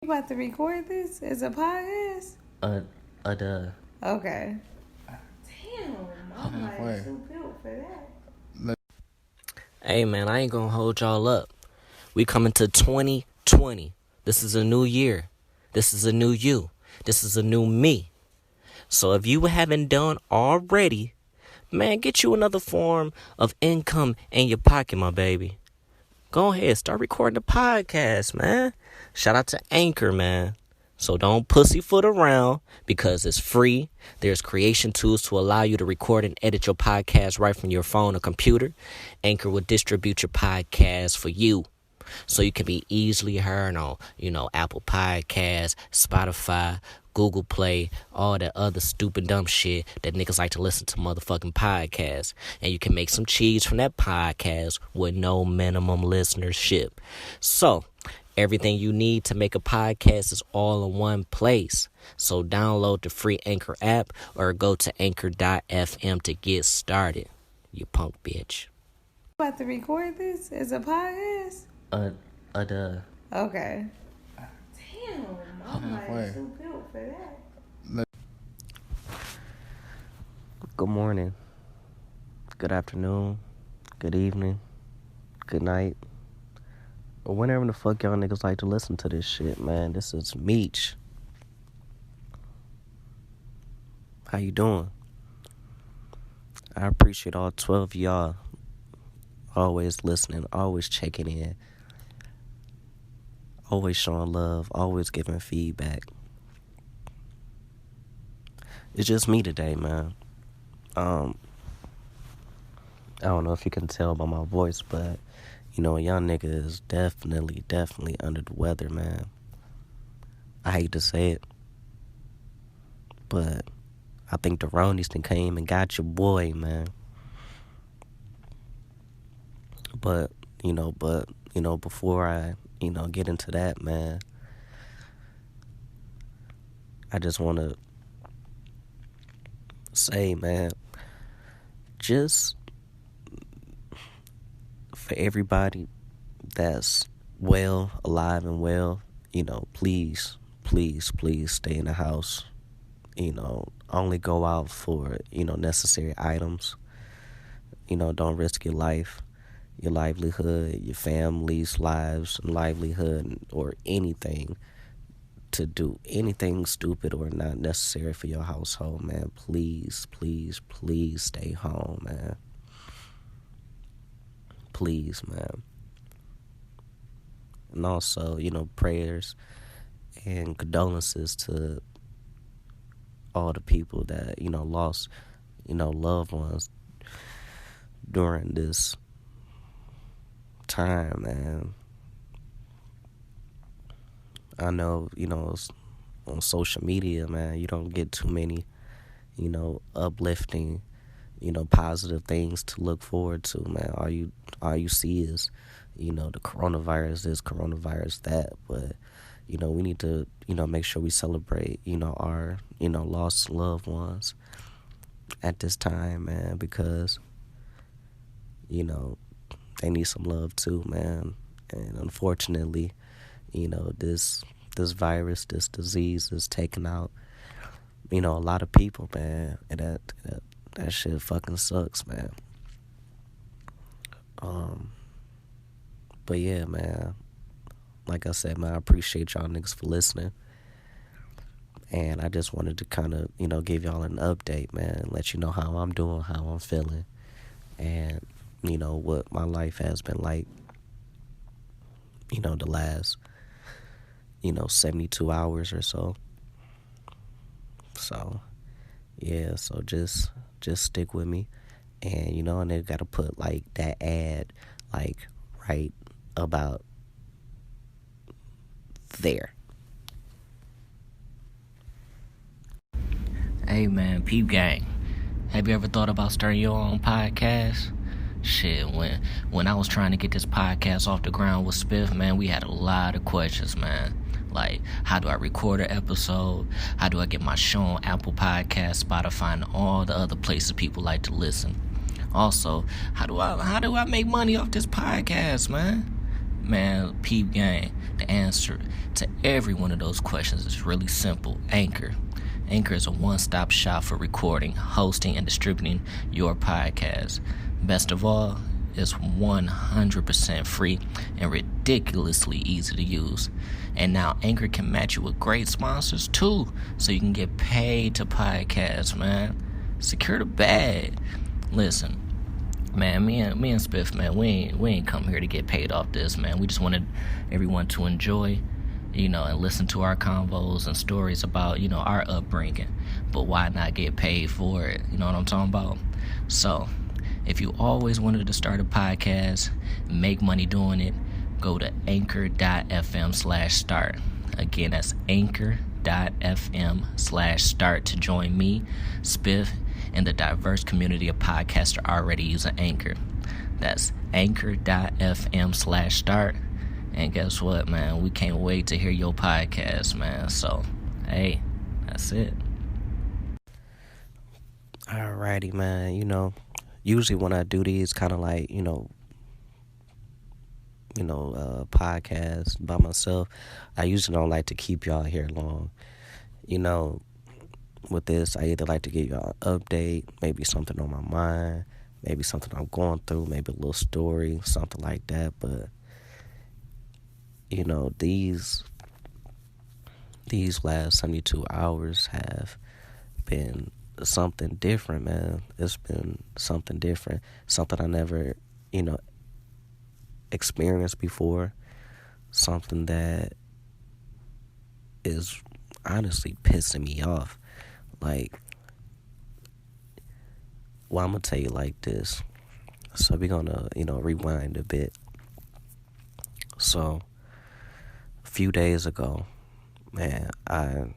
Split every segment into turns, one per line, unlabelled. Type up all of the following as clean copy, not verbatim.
You about to record this as a podcast?
Duh.
Okay. Damn, I'm like too built for that.
Hey, man, I ain't gonna hold y'all up. We coming to 2020. This is a new year. This is a new you. This is a new me. So if you haven't done already, man, get you another form of income in your pocket, my baby. Go ahead, start recording the podcast, man. Shout out to Anchor, man. So don't pussyfoot around because it's free. There's creation tools to allow you to record and edit your podcast right from your phone or computer. Anchor will distribute your podcast for you so you can be easily heard on, Apple Podcasts, Spotify, Google Play, all that other stupid dumb shit that niggas like to listen to motherfucking podcasts. And you can make some cheese from that podcast with no minimum listenership. So everything you need to make a podcast is all in one place. So download the free Anchor app or go to anchor.fm to get started. You punk bitch.
You about to record this as a podcast?
Duh.
Okay. Damn, I'm like too built for that.
Good morning. Good afternoon. Good evening. Good night. Or whenever the fuck y'all niggas like to listen to this shit, man. This is Meech. How you doing? I appreciate all 12 of y'all always listening, always checking in, always showing love, always giving feedback. It's just me today, man. I don't know if you can tell by my voice, but a young nigga is definitely under the weather, man. I hate to say it, but I think the Ronis done came and got your boy, man. But before I, get into that, man, I just want to say, man, just for everybody that's alive and well, please stay in the house. Only go out for, necessary items. Don't risk your life, your livelihood, your family's lives and livelihood, or anything to do anything stupid or not necessary for your household, man. Please stay home, man. Please, man. And also, prayers and condolences to all the people that, lost, loved ones during this time, man. I know, on social media, man, you don't get too many, uplifting, positive things to look forward to, man. All you see is, the coronavirus this, coronavirus that. But, we need to, make sure we celebrate, our, lost loved ones at this time, man, because, they need some love too, man. And unfortunately, this virus, this disease is taking out, a lot of people, man. And that shit fucking sucks, man. But yeah, man. Like I said, man, I appreciate y'all niggas for listening. And I just wanted to kind of, give y'all an update, man. Let you know how I'm doing, how I'm feeling. And, what my life has been like, the last, 72 hours or so. So, yeah, so just stick with me. And, and they got to put, like, that ad, like, right about there. Hey, man, peep gang. Have you ever thought about starting your own podcast? Shit, when I was trying to get this podcast off the ground with Spiff, man, we had a lot of questions, man. Like, how do I record an episode? How do I get my show on Apple Podcasts, Spotify, and all the other places people like to listen? Also, how do I make money off this podcast, man? Man, peep gang, the answer to every one of those questions is really simple. Anchor. Anchor is a one-stop shop for recording, hosting, and distributing your podcast. Best of all, it's 100% free and ridiculously easy to use. And now Anchor can match you with great sponsors too, so you can get paid to podcast, man. Secure the bag. Listen, man, me and Spiff, man, we ain't come here to get paid off this, man. We just wanted everyone to enjoy, and listen to our convos and stories about, our upbringing. But why not get paid for it? You know what I'm talking about? So, if you always wanted to start a podcast, make money doing it, go to anchor.fm/start. Again, that's anchor.fm/start to join me, Spiff, and the diverse community of podcasters already using Anchor. That's anchor.fm/start. And guess what, man? We can't wait to hear your podcast, man. So, hey, that's it. Alrighty, man. Usually when I do these kind of like, podcasts by myself, I usually don't like to keep y'all here long. With this, I either like to give y'all an update, maybe something on my mind, maybe something I'm going through, maybe a little story, something like that. But, these last 72 hours have been something different, man. It's been something different, something I never, experienced before, something that is honestly pissing me off. Like, well, I'm gonna tell you like this. So we're gonna, rewind a bit. So a few days ago, man, I,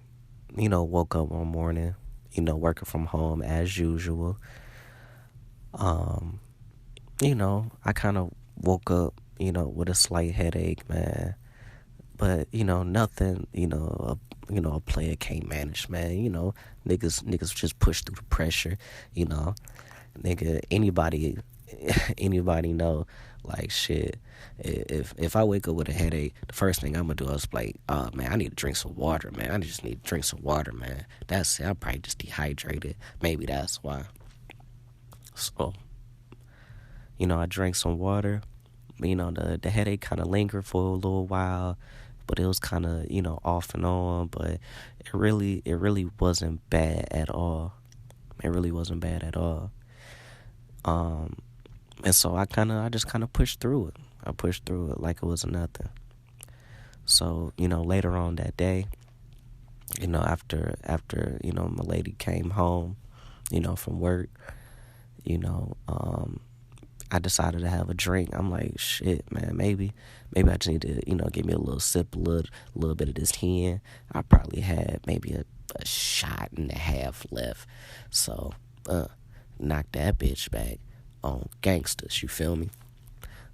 woke up one morning, working from home as usual. I kind of woke up, with a slight headache, man. But, nothing, a player can't manage, man. Niggas just push through the pressure, Nigga, anybody know, like, shit. If I wake up with a headache, the first thing I'm gonna do is like, oh man, I need to drink some water, man. I just need to drink some water, man. That's it. I'm probably just dehydrated. Maybe that's why. So, I drank some water. The headache kind of lingered for a little while, but it was kind of, off and on. But it really wasn't bad at all. It really wasn't bad at all. And so I just pushed through it. I pushed through it like it was nothing. So, later on that day, after my lady came home, from work, I decided to have a drink. I'm like, shit, man, maybe I just need to, give me a little sip, a little bit of this hen. I probably had maybe a shot and a half left. So, knock that bitch back on gangsters, you feel me?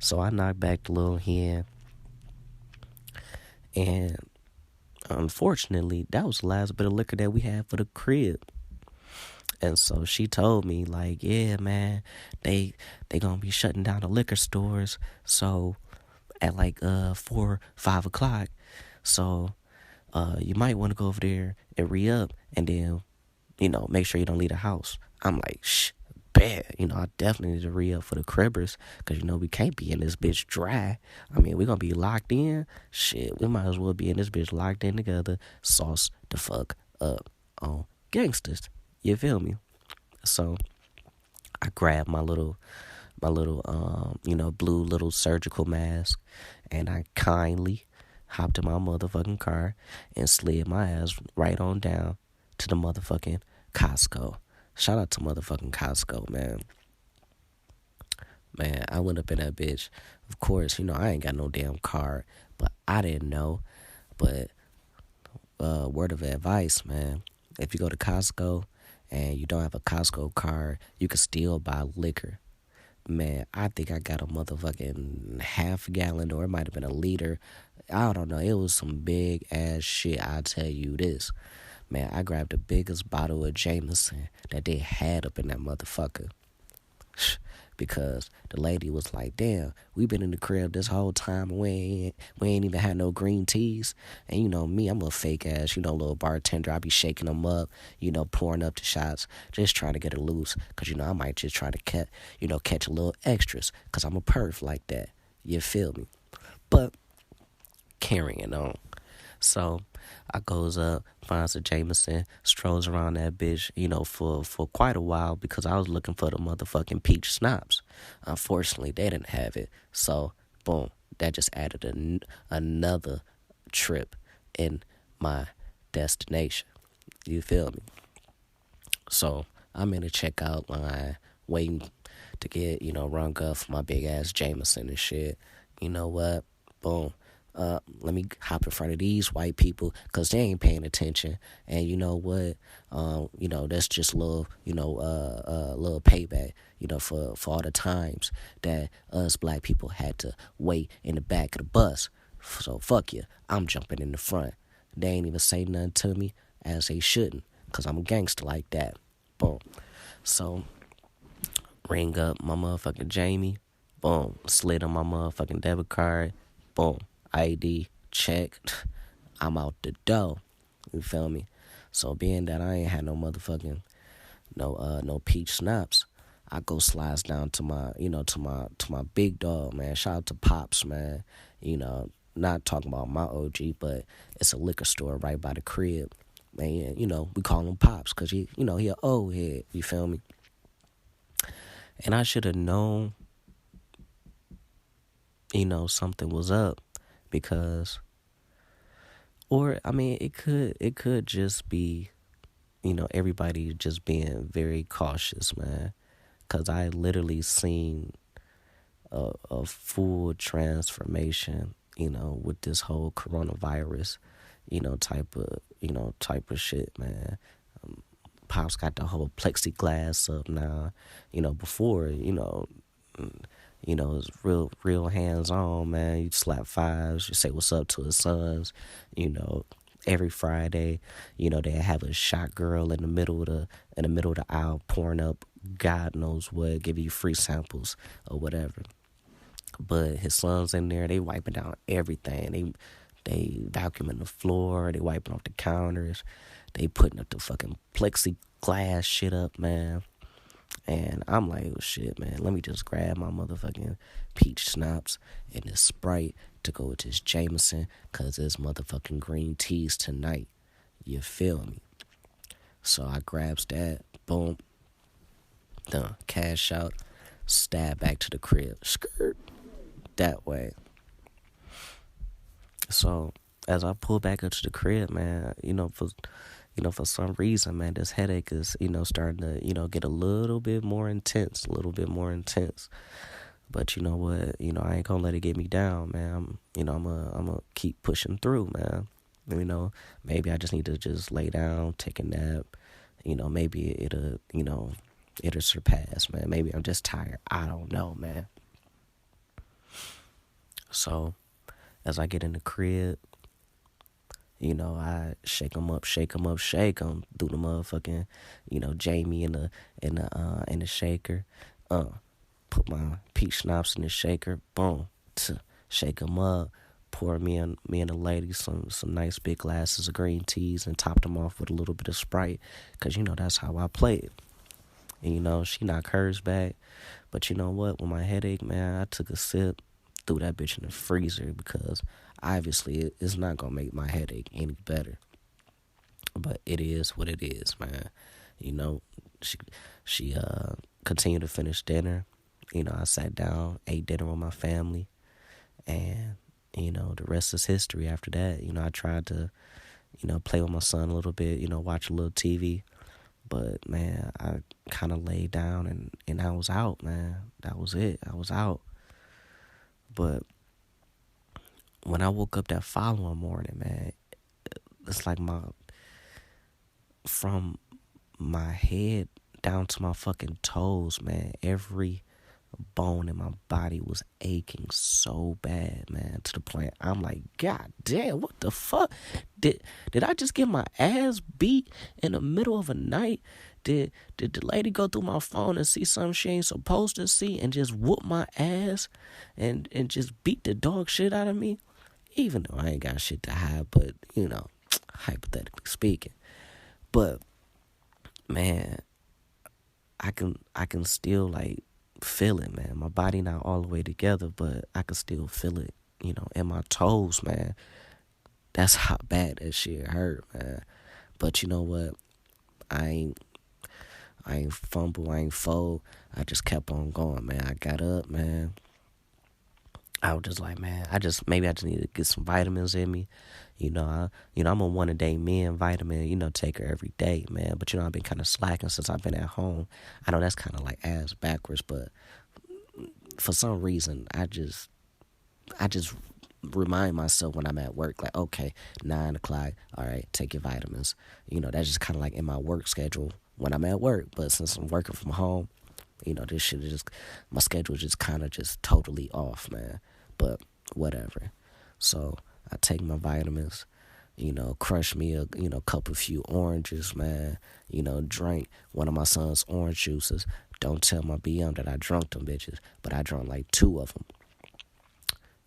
So I knocked back the little hen, and unfortunately, that was the last bit of liquor that we had for the crib. And so she told me, like, yeah, man, they gonna be shutting down the liquor stores, so at like 4-5 o'clock. So you might want to go over there and re-up, and then make sure you don't leave the house. I'm like, bet, I definitely need to re-up for the cribbers, because, we can't be in this bitch dry. I mean, we're going to be locked in. Shit, we might as well be in this bitch locked in together, sauce the fuck up on gangsters. You feel me? So I grabbed my little blue little surgical mask, and I kindly hopped in my motherfucking car and slid my ass right on down to the motherfucking Costco. Shout out to motherfucking Costco, man. Man, I went up in that bitch. Of course, I ain't got no damn card, but I didn't know. But word of advice, man. If you go to Costco and you don't have a Costco card, you can still buy liquor. Man, I think I got a motherfucking half gallon, or it might have been a liter. I don't know. It was some big ass shit, I'll tell you this. Man, I grabbed the biggest bottle of Jameson that they had up in that motherfucker. because the lady was like, damn, we been in the crib this whole time and we ain't even had no green teas. And you know me, I'm a fake ass, little bartender. I be shaking them up, pouring up the shots, just trying to get her loose. Because, I might just try to catch a little extras because I'm a perf like that. You feel me? But carrying on. So I goes up, finds a Jameson, strolls around that bitch, for quite a while because I was looking for the motherfucking peach schnapps. Unfortunately, they didn't have it. So, boom, that just added another trip in my destination. You feel me? So I'm in the checkout line waiting to get, rung up for my big ass Jameson and shit. You know what? Boom. Let me hop in front of these white people because they ain't paying attention. And you know what? That's just a little, little payback, for all the times that us black people had to wait in the back of the bus. So fuck you. I'm jumping in the front. They ain't even say nothing to me as they shouldn't because I'm a gangster like that. Boom. So ring up my motherfucking Jamie. Boom. Slid on my motherfucking debit card. Boom. ID, check, I'm out the door. You feel me? So being that I ain't had no motherfucking no peach schnapps, I go slides down to my to my big dog, man. Shout out to Pops, man. Not talking about my OG, but it's a liquor store right by the crib. Man, we call him Pops because he an old head. You feel me? And I should have known, something was up. Because, it could just be, everybody just being very cautious, man. Because I literally seen a full transformation, with this whole coronavirus, type of shit, man. Pops got the whole plexiglass up now. Before, it's real hands-on, man. You slap fives, you say what's up to his sons, every Friday, they have a shot girl in the middle of the aisle pouring up God knows what, give you free samples or whatever. But his sons in there, they wiping down everything. They vacuuming the floor, they wiping off the counters, they putting up the fucking plexiglass shit up, man. And I'm like, oh shit, man, let me just grab my motherfucking peach schnapps and this Sprite to go with this Jameson, cause it's motherfucking green teas tonight. You feel me? So I grabs that, boom, done, cash out, stab back to the crib, skirt, that way. So as I pull back up to the crib, man, for some reason, man, this headache is, starting to, get a little bit more intense. But you know what? I ain't gonna let it get me down, man. I'm gonna keep pushing through, man. Maybe I just need to just lay down, take a nap. Maybe it'll surpass, man. Maybe I'm just tired. I don't know, man. So, as I get in the crib, I shake 'em up, do the motherfucking, Jamie in the shaker, put my peach schnapps in the shaker, boom, shake 'em up, pour me and the lady some nice big glasses of green teas and topped them off with a little bit of Sprite, cause that's how I play it. And she knocked hers back, but you know what? With my headache, man, I took a sip, threw that bitch in the freezer because obviously it's not gonna make my headache any better. But it is what it is, man. She continued to finish dinner. I sat down, ate dinner with my family, and the rest is history. After that, I tried to play with my son a little bit, watch a little TV. But man, I kind of laid down and I was out, man. That was it. I was out. But when I woke up that following morning, man, it's like from my head down to my fucking toes, man, every bone in my body was aching so bad, man, to the point I'm like, God damn, what the fuck? Did I just get my ass beat in the middle of a night? Did the lady go through my phone and see something she ain't supposed to see and just whoop my ass and just beat the dog shit out of me? Even though I ain't got shit to hide, but, hypothetically speaking. But, man, I can still, like, feel it, man. My body not all the way together, but I can still feel it, in my toes, man. That's how bad that shit hurt, man. But you know what? I ain't fumble, I ain't fold. I just kept on going, man. I got up, man. I was just like, man, maybe I just need to get some vitamins in me. I'm a 1-a-day men vitamin, taker every day, man. But I've been kind of slacking since I've been at home. I know that's kind of like ass backwards, but for some reason, I just remind myself when I'm at work, like, okay, 9 o'clock, all right, take your vitamins. That's just kind of like in my work schedule when I'm at work. But since I'm working from home, this shit is just, my schedule is just kind of just totally off, man. But whatever. So I take my vitamins, crush me a, couple few oranges, man. Drink one of my son's orange juices. Don't tell my BM that I drunk them bitches, but I drank like 2 of them.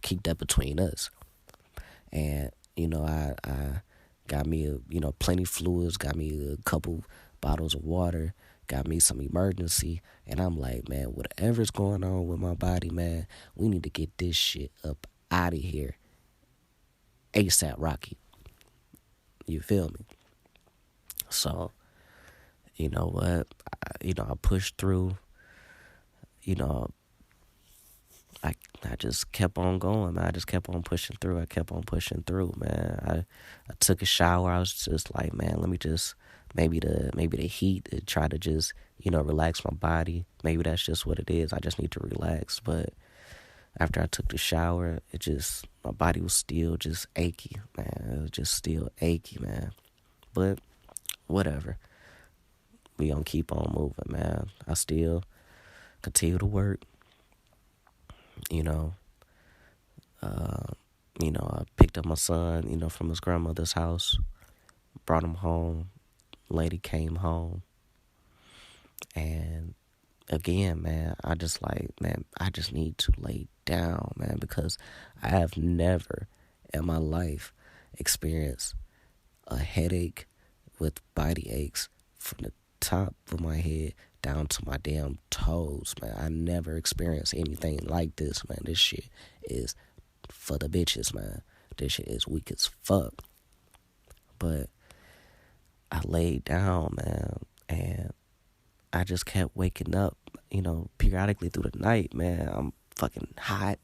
Keep that between us. And, I got me, plenty fluids, got me a couple bottles of water, got me some emergency. And I'm like, man, whatever's going on with my body, man, we need to get this shit up out of here. ASAP Rocky. You feel me? So, you know what? I pushed through. I just kept on going, man. I just kept on pushing through. I kept on pushing through, man. I took a shower. I was just like, man, let me just, maybe the heat to try to just, relax my body. Maybe that's just what it is. I just need to relax. But after I took the shower, my body was still just achy, man. It was just still achy, man. But whatever. We gonna keep on moving, man. I still continue to work. I picked up my son, from his grandmother's house, brought him home. Lady came home. And again, man, I just need to lay down, man, because I have never in my life experienced a headache with body aches from the top of my head down to my damn toes, man. I never experienced anything like this, man. This shit is for the bitches, man. This shit is weak as fuck. But I laid down, man, and I just kept waking up, periodically through the night, man. I'm fucking hot.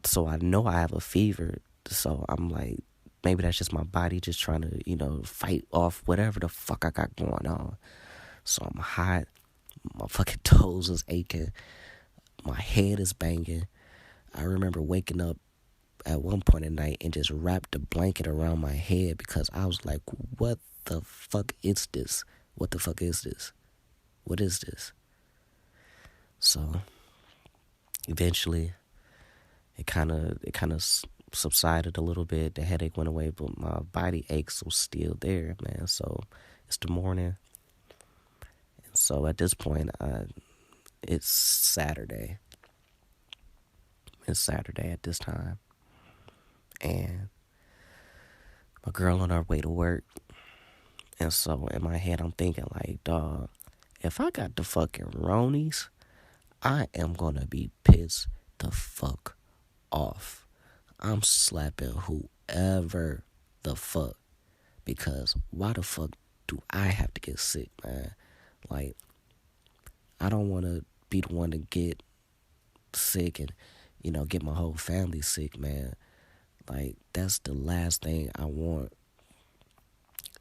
So I know I have a fever. So I'm like, maybe that's just my body just trying to, fight off whatever the fuck I got going on. So I'm hot. My fucking toes is aching. My head is banging. I remember waking up at one point at night and just wrapped a blanket around my head because I was like, what the fuck is this? What the fuck is this? What is this? So eventually it kind of subsided a little bit. The headache went away, but my body aches was still there, man. So it's the morning. And so at this point, it's Saturday. It's Saturday at this time. And my girl on her way to work. And so in my head, I'm thinking like, dog, if I got the fucking Ronies, I am gonna be pissed the fuck off. I'm slapping whoever the fuck. Because why the fuck do I have to get sick, man? Like, I don't want to be the one to get sick and, get my whole family sick, man. Like, that's the last thing I want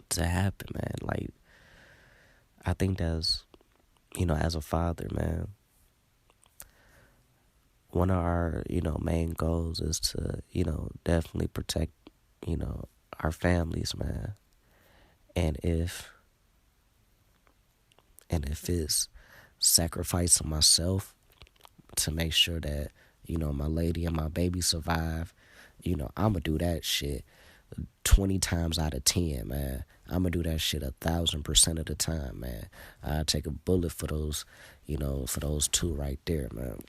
to happen, man. Like, I think that's, as a father, man, one of our, main goals is to, definitely protect, our families, man. And if it's sacrificing myself to make sure that, my lady and my baby survive, I'm going to do that shit. 20 times out of 10, man. I'm gonna do that shit 1,000% of the time, man. I take a bullet for those, for those two right there, man.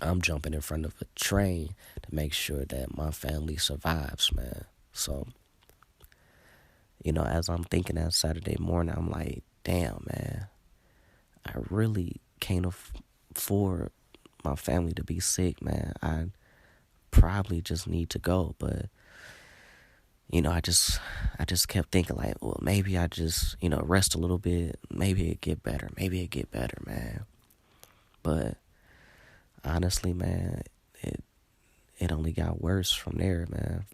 I'm jumping in front of a train to make sure that my family survives, man. So, as I'm thinking that Saturday morning, I'm like, damn, man, I really can't afford my family to be sick, man. I probably just need to go, but I just kept thinking like, well, maybe I just, rest a little bit. Maybe it get better. Maybe it get better, man. But honestly, man, it only got worse from there, man.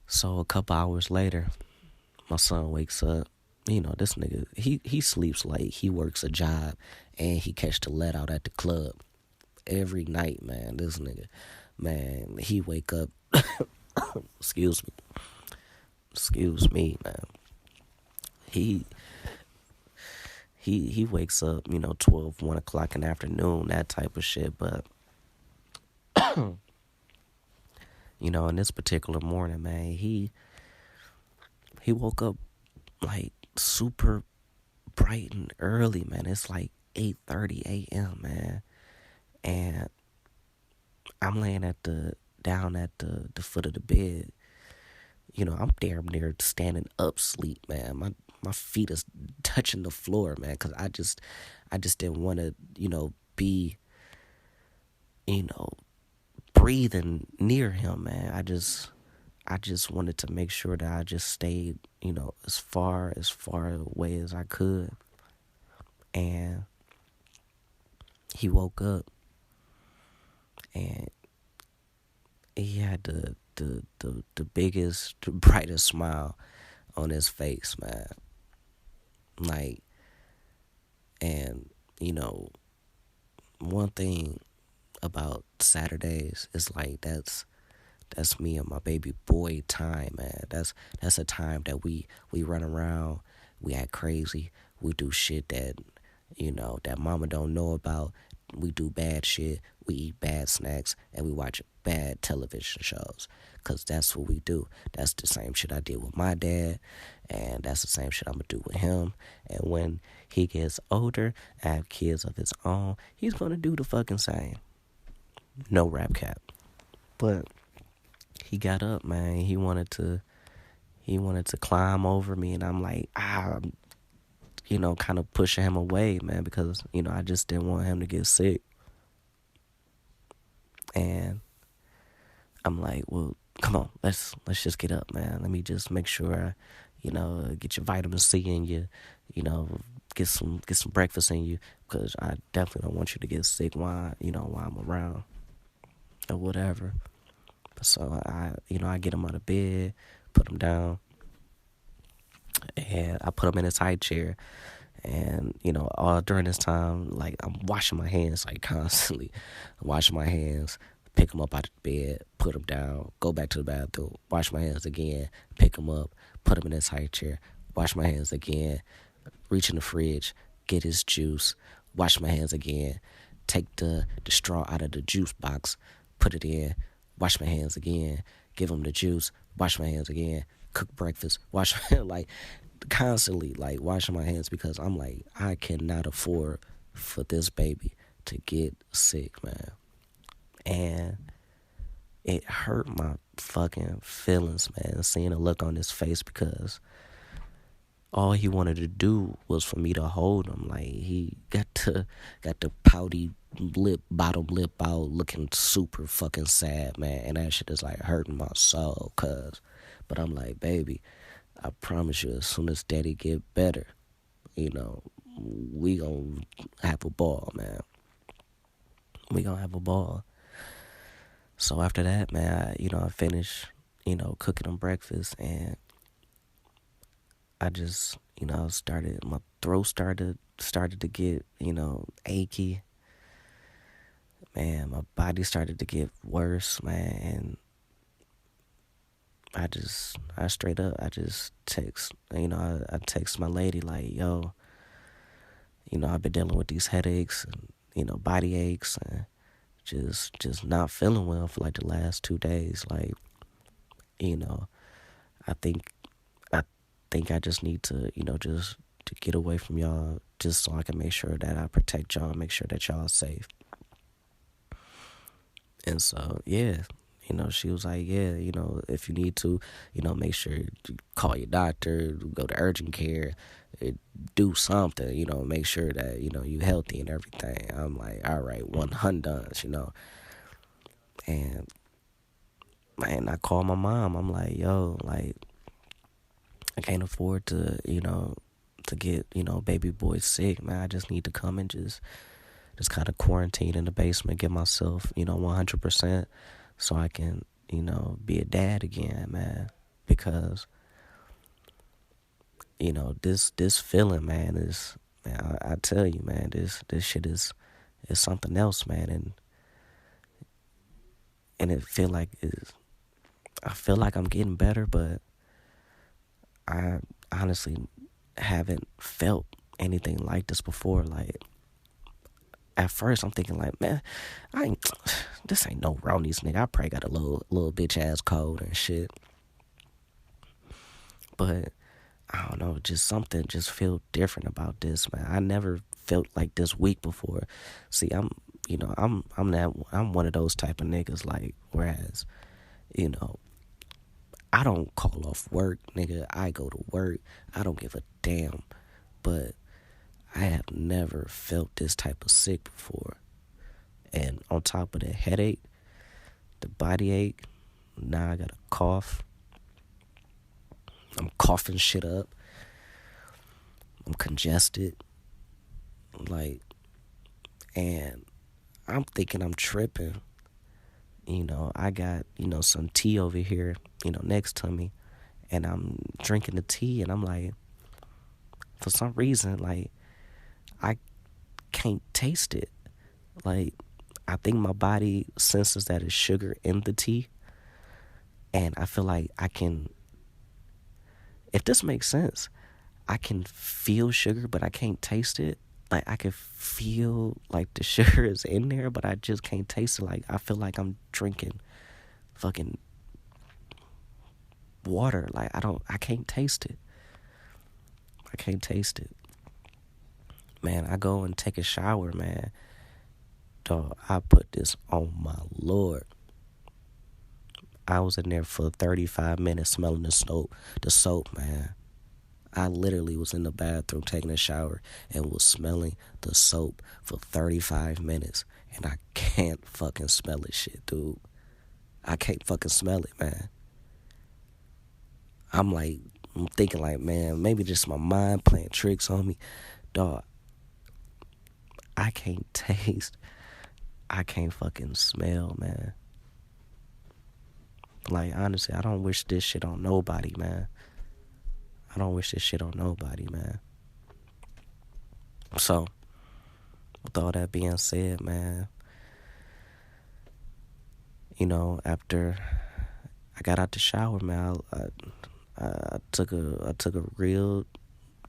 So a couple hours later, my son wakes up. This nigga, he sleeps like he works a job and he catch the let out at the club every night, man. This nigga, man, he wake up. Excuse me, man. He wakes up, 12, 1 o'clock in the afternoon, that type of shit. But, in this particular morning, man, he woke up like super bright and early, man. It's like 8:30 a.m., man. And I'm laying down at the foot of the bed. I'm damn near standing up sleep, man. My feet is touching the floor, man, because I just didn't want to, be, breathing near him, man. I just wanted to make sure that I just stayed, as far away as I could. And he woke up and he had the biggest, the brightest smile on his face, man. Like, and one thing about Saturdays is like that's me and my baby boy time, man. That's a time that we run around, we act crazy, we do shit that that mama don't know about. We do bad shit, we eat bad snacks, and we watch bad television shows. Because that's what we do. That's the same shit I did with my dad, and that's the same shit I'm going to do with him. And when he gets older and have kids of his own, he's going to do the fucking same. No rap cap. But he got up, man. He wanted to climb over me, and I'm like, kind of pushing him away, man, because, I just didn't want him to get sick. And I'm like, well, come on, let's just get up, man. Let me just make sure, get your vitamin C in you, get some breakfast in you, because I definitely don't want you to get sick while I'm around or whatever. So I get him out of bed, put him down, and I put him in his high chair. And, all during this time, like, I'm washing my hands, like, constantly. Washing my hands, pick him up out of bed, put him down, go back to the bathroom, wash my hands again, pick him up, put him in his high chair, wash my hands again, reach in the fridge, get his juice, wash my hands again, take the straw out of the juice box, put it in, wash my hands again, give him the juice, wash my hands again, cook breakfast, wash my hands, like, constantly, like, washing my hands, because I'm like, I cannot afford for this baby to get sick, man. And it hurt my fucking feelings, man, seeing the look on his face, because all he wanted to do was for me to hold him. Like, he got the pouty bottom lip out, looking super fucking sad, man. And that shit is like hurting my soul, but I'm like, baby, I promise you, as soon as daddy get better, we gonna have a ball, man. We gonna have a ball. So after that, man, I finished, cooking him breakfast, and I just, my throat started to get, achy. Man, my body started to get worse, man, and I straight up, I just text, I text my lady like, yo, I've been dealing with these headaches and, body aches, and just not feeling well for like the last 2 days. Like, you know, I think I think I just need to, just to get away from y'all, just so I can make sure that I protect y'all, make sure that y'all are safe. And so, yeah, she was like, yeah, if you need to, make sure you call your doctor, go to urgent care, do something, make sure that, you healthy and everything. I'm like, all right, 100, And, man, I called my mom. I'm like, yo, like, I can't afford to, to get, baby boy sick, man. I just need to come and just kind of quarantine in the basement, get myself, 100%, so I can, be a dad again, man. Because, this feeling, man, is, man, I tell you, man, this shit is something else, man. And it I feel like I'm getting better, but I honestly haven't felt anything like this before. Like, at first I'm thinking like, man, this ain't no Roni's, nigga. I probably got a little bitch ass cold and shit. But I don't know, just something just feel different about this, man. I never felt like this weak before. See, I'm one of those type of niggas, like, whereas, I don't call off work, nigga. I go to work. I don't give a damn. But I have never felt this type of sick before. And on top of the headache, the body ache, now I got a cough. I'm coughing shit up. I'm congested. Like, and I'm thinking I'm tripping. I got, some tea over here, next to me. And I'm drinking the tea, and I'm like, for some reason, like, I can't taste it. Like, I think my body senses that it's sugar in the tea. And I feel like I can, if this makes sense, I can feel sugar, but I can't taste it. Like, I can feel like the sugar is in there, but I just can't taste it. Like, I feel like I'm drinking fucking water. Like, I can't taste it. I can't taste it. Man, I go and take a shower, man. Dog, I put this on my Lord. I was in there for 35 minutes smelling the soap, man. I literally was in the bathroom taking a shower and was smelling the soap for 35 minutes. And I can't fucking smell it, shit, dude. I can't fucking smell it, man. I'm thinking like, man, maybe just my mind playing tricks on me. Dog, I can't taste. I can't fucking smell, man. Like, honestly, I don't wish this shit on nobody, man. I don't wish this shit on nobody, man. So, with all that being said, man, after I got out the shower, man, I took a real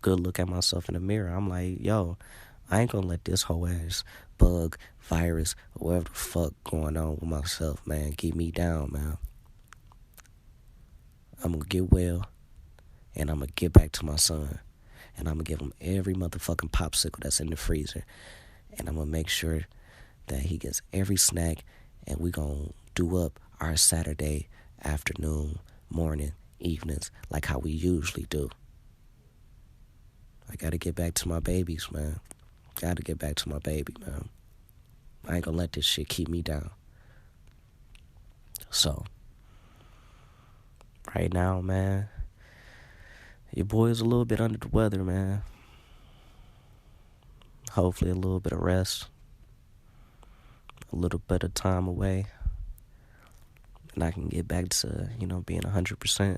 good look at myself in the mirror. I'm like, yo, I ain't gonna let this whole ass bug, virus, or whatever the fuck going on with myself, man, keep me down, man. I'm gonna get well, and I'm gonna get back to my son, and I'm gonna give him every motherfucking popsicle that's in the freezer, and I'm gonna make sure that he gets every snack, and we gonna do up our Saturday afternoon, morning, evenings, like how we usually do. I gotta get back to my babies, man. Gotta get back to my baby, man. I ain't gonna let this shit keep me down. So, right now, man, your boy is a little bit under the weather, man. Hopefully a little bit of rest, a little bit of time away, and I can get back to, being 100%,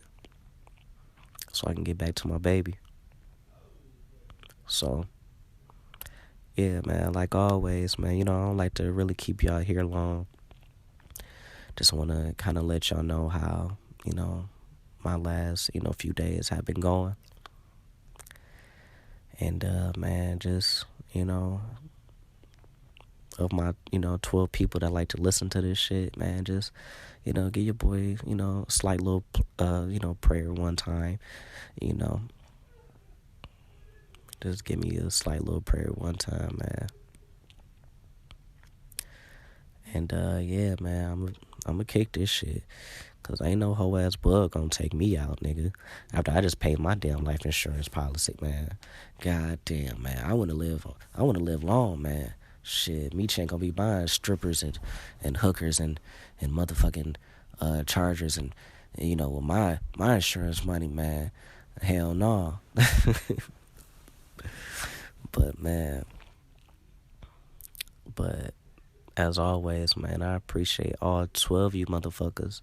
so I can get back to my baby. So, yeah, man, like always, man, I don't like to really keep y'all here long. Just want to kind of let y'all know how, my last, few days have been going. And, man, just, of my, 12 people that like to listen to this shit, man, just, give your boy, a slight little, prayer one time, you know. Just give me a slight little prayer one time, man. And, yeah, man, I'm gonna kick this shit. Cause ain't no hoe ass bug gonna take me out, nigga. After I just paid my damn life insurance policy, man. God damn, man. I wanna live long, man. Shit, Meech ain't gonna be buying strippers and hookers and motherfucking chargers and with my insurance money, man. Hell no. But as always, man, I appreciate all 12 you motherfuckers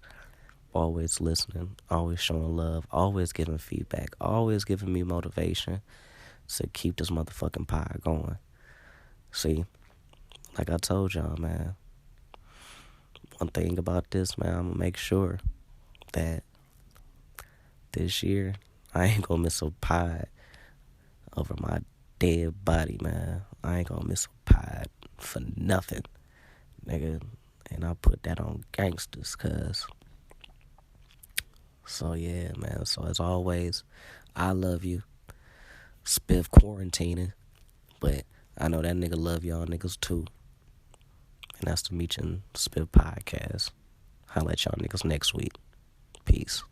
always listening, always showing love, always giving feedback, always giving me motivation to keep this motherfucking pie going. See, like I told y'all, man, one thing about this, man, I'm gonna make sure that this year I ain't gonna miss a pie over my dead body, man. I ain't gonna miss a pie for nothing, nigga. And I put that on gangsters, cuz. So, yeah, man. So, as always, I love you. Spiff quarantining. But I know that nigga love y'all niggas, too. And that's the Meech and Spiff podcast. I'll let y'all niggas next week. Peace.